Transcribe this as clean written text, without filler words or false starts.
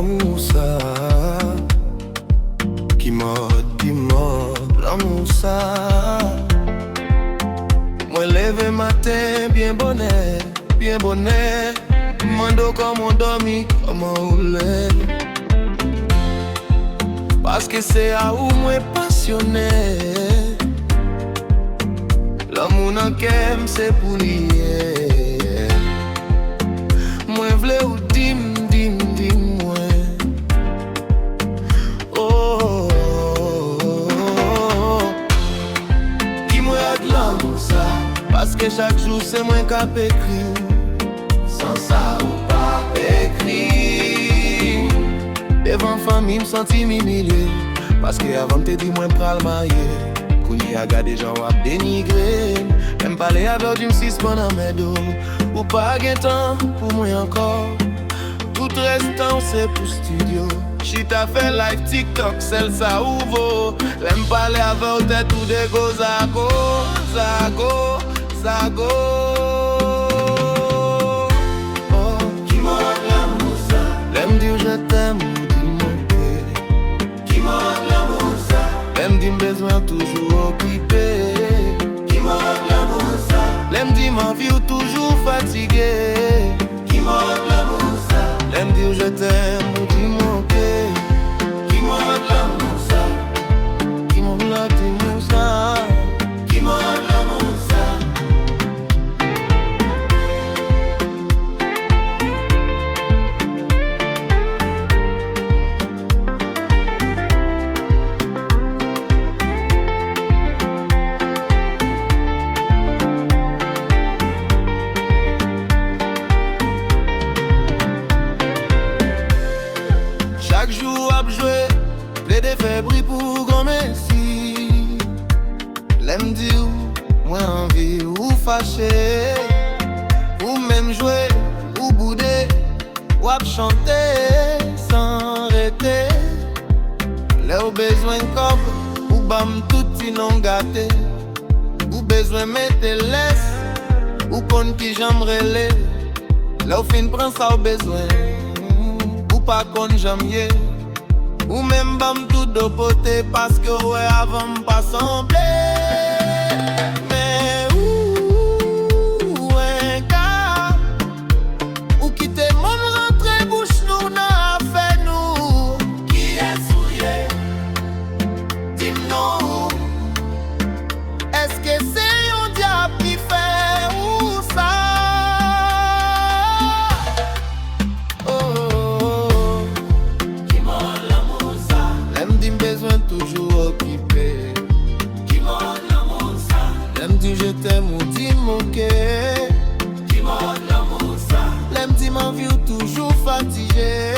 l'amour ça. Qui dis-moi, l'amour ça. Moi levé matin, bien bonnet, bien bonnet. Mando comment dormi, comment rouler. Parce que c'est à où moi passionné. L'amour nan kem c'est pour lier. Moi vle ou dim moi. Oh, oh, oh. Dis-moi de l'amour ça. Parce que chaque jour c'est moi qui écrit. Sans ça ou pas écrit. Devant famille m'senti m'humilier. Parce que avant te dit moi pral marier. Kouni a gade gens wap dénigrer. Même parler avec du m'sis pendant mes dos. Ou pas gen temps pour moi encore. Tout restant c'est pour studio. Chita fait live TikTok, celle ça ouvre. Même parler avec tête tout de go zago, zago, zago. Oh, qui m'a l'amour ça. L'aime dire je t'aime ou dis-moi que. Qui m'a l'amour ça. L'aime dire besoin toujours occupé. Qui m'a l'amour ça. L'aime dire ma vie ou toujours fatigué. Qui m'a l'amour ça. L'aime dire je t'aime ou dis-moi que. Qui m'a l'amour ça. Qui m'a l'amour ça. Qui m'a l'amour ça. Chaque jour à jouer, plaider des fébris pour grand merci. L'aime dire, moi envie ou fâché. Ou même jouer, ou bouder, ou chanter sans arrêter. Là où besoin de corps, ou bam tout non gâté. Ou besoin mettre laisse, ou con qui j'aimerais les. Là où fin prend ça au besoin. Pas qu'on jamais. Ou même bam tout de beauté parce que ouais avant pas semblé. Mais où un gars ou quitter mon rentrée bouche nous n'a fait nous. Qui est souillé? Dis-nous. Est-ce que c'est un diable qui fait ou ça? Besoin toujours occupé. Qui m'a l'amour ça. L'aime dit je t'aime ou dis moqué. Qui m'a l'amour ça. L'aime dit ma vie ou toujours fatigué.